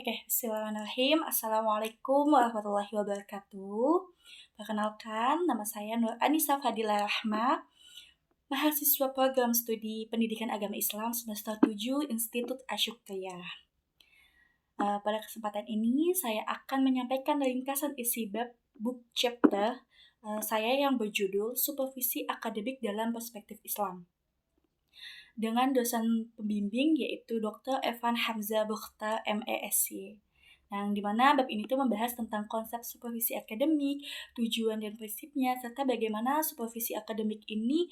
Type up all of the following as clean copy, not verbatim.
Oke, bismillahirrahmanirrahim. Assalamualaikum warahmatullahi wabarakatuh. Perkenalkan, nama saya Nur Anissa Fadila Rahma, mahasiswa program studi Pendidikan Agama Islam semester 7 Institut Asyukriyah. Pada kesempatan ini, saya akan menyampaikan ringkasan isi bab book chapter saya yang berjudul Supervisi Akademik dalam Perspektif Islam, dengan dosen pembimbing yaitu Dr. Evan Hamzah Bukhtar MASy. Yang dimana bab ini tuh membahas tentang konsep supervisi akademik, tujuan dan prinsipnya, serta bagaimana supervisi akademik ini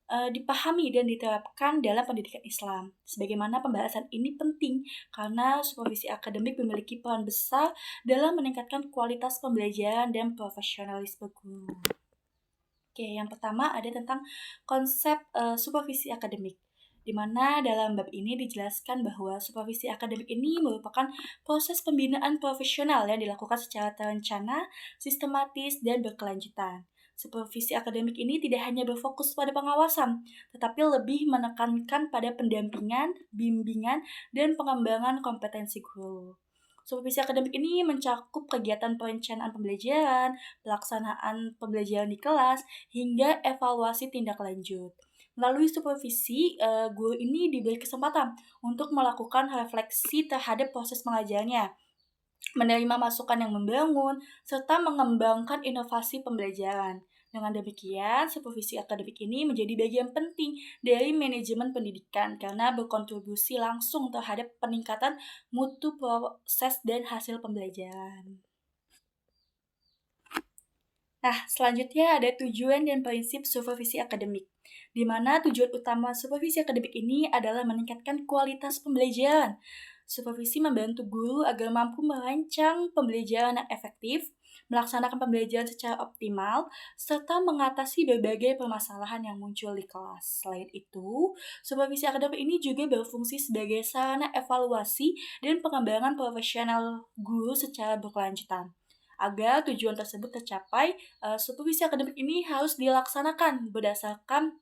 dipahami dan diterapkan dalam pendidikan Islam. Sebagaimana pembahasan ini penting karena supervisi akademik memiliki peran besar dalam meningkatkan kualitas pembelajaran dan profesionalisme guru. Oke, yang pertama ada tentang konsep supervisi akademik, di mana dalam bab ini dijelaskan bahwa supervisi akademik ini merupakan proses pembinaan profesional yang dilakukan secara terencana, sistematis, dan berkelanjutan. Supervisi akademik ini tidak hanya berfokus pada pengawasan, tetapi lebih menekankan pada pendampingan, bimbingan, dan pengembangan kompetensi guru. Supervisi akademik ini mencakup kegiatan perencanaan pembelajaran, pelaksanaan pembelajaran di kelas, hingga evaluasi tindak lanjut. Melalui supervisi, guru ini diberi kesempatan untuk melakukan refleksi terhadap proses mengajarnya, menerima masukan yang membangun, serta mengembangkan inovasi pembelajaran. Dengan demikian, supervisi akademik ini menjadi bagian penting dari manajemen pendidikan karena berkontribusi langsung terhadap peningkatan mutu proses dan hasil pembelajaran. Nah, selanjutnya ada tujuan dan prinsip supervisi akademik, di mana tujuan utama supervisi akademik ini adalah meningkatkan kualitas pembelajaran. Supervisi membantu guru agar mampu merancang pembelajaran yang efektif, melaksanakan pembelajaran secara optimal, serta mengatasi berbagai permasalahan yang muncul di kelas. Selain itu, supervisi akademik ini juga berfungsi sebagai sarana evaluasi dan pengembangan profesional guru secara berkelanjutan. Agar tujuan tersebut tercapai, supervisi akademik ini harus dilaksanakan berdasarkan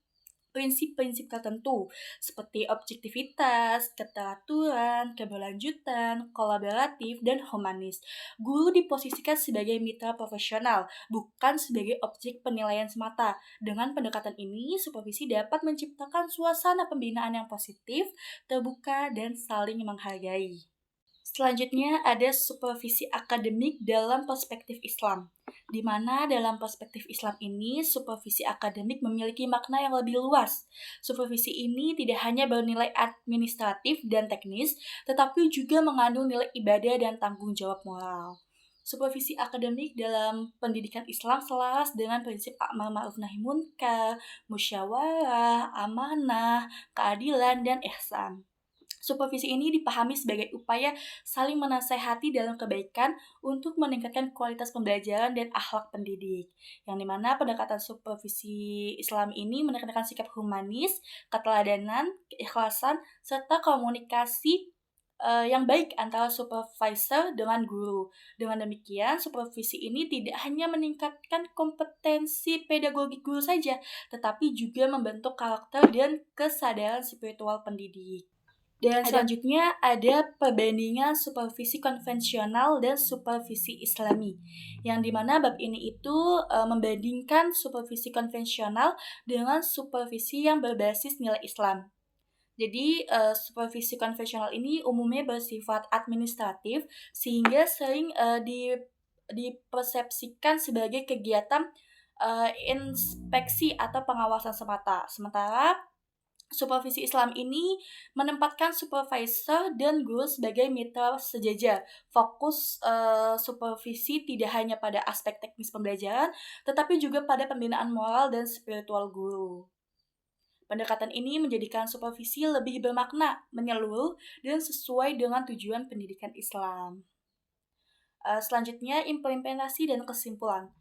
prinsip-prinsip tertentu seperti objektivitas, keteraturan, keberlanjutan, kolaboratif, dan humanis. Guru diposisikan sebagai mitra profesional, bukan sebagai objek penilaian semata. Dengan pendekatan ini, supervisi dapat menciptakan suasana pembinaan yang positif, terbuka, dan saling menghargai. Selanjutnya ada supervisi akademik dalam perspektif Islam, di mana dalam perspektif Islam ini supervisi akademik memiliki makna yang lebih luas. Supervisi ini tidak hanya bernilai administratif dan teknis, tetapi juga mengandung nilai ibadah dan tanggung jawab moral. Supervisi akademik dalam pendidikan Islam selaras dengan prinsip amar ma'ruf nahi munkar, musyawarah, amanah, keadilan, dan ihsan. Supervisi ini dipahami sebagai upaya saling menasehati dalam kebaikan untuk meningkatkan kualitas pembelajaran dan akhlak pendidik. Yang dimana pendekatan supervisi Islam ini menekankan sikap humanis, keteladanan, keikhlasan, serta komunikasi yang baik antara supervisor dengan guru. Dengan demikian, supervisi ini tidak hanya meningkatkan kompetensi pedagogi guru saja, tetapi juga membentuk karakter dan kesadaran spiritual pendidik. Dan selanjutnya ada perbandingan supervisi konvensional dan supervisi islami, yang dimana bab ini itu membandingkan supervisi konvensional dengan supervisi yang berbasis nilai Islam. Jadi supervisi konvensional ini umumnya bersifat administratif sehingga sering dipersepsikan sebagai kegiatan inspeksi atau pengawasan semata. Sementara supervisi Islam ini menempatkan supervisor dan guru sebagai mitra sejajar. Fokus supervisi tidak hanya pada aspek teknis pembelajaran, tetapi juga pada pembinaan moral dan spiritual guru. Pendekatan ini menjadikan supervisi lebih bermakna, menyeluruh, dan sesuai dengan tujuan pendidikan Islam. Selanjutnya, implementasi dan kesimpulan.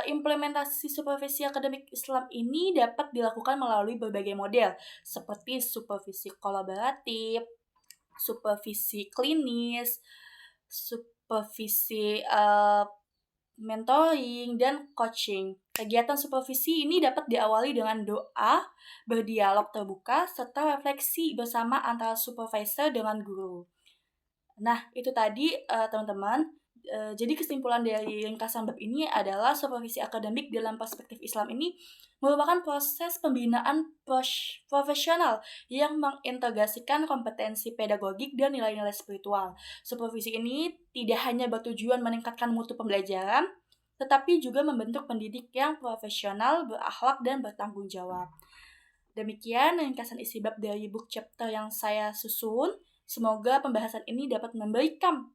Implementasi supervisi akademik Islam ini dapat dilakukan melalui berbagai model, seperti supervisi kolaboratif, supervisi klinis, supervisi mentoring, dan coaching. Kegiatan supervisi ini dapat diawali dengan doa, berdialog terbuka, serta refleksi bersama antara supervisor dengan guru. Nah, itu tadi, teman-teman. Jadi kesimpulan dari ringkasan bab ini adalah supervisi akademik dalam perspektif Islam ini merupakan proses pembinaan profesional yang mengintegrasikan kompetensi pedagogik dan nilai-nilai spiritual. Supervisi ini tidak hanya bertujuan meningkatkan mutu pembelajaran, tetapi juga membentuk pendidik yang profesional, berakhlak, dan bertanggung jawab. Demikian ringkasan isi bab dari book chapter yang saya susun. Semoga pembahasan ini dapat memberikan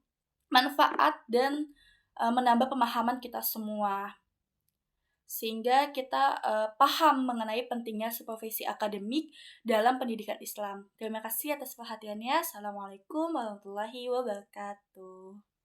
manfaat dan menambah pemahaman kita semua sehingga kita paham mengenai pentingnya supervisi akademik dalam pendidikan Islam. Terima kasih atas perhatiannya. Assalamualaikum warahmatullahi wabarakatuh.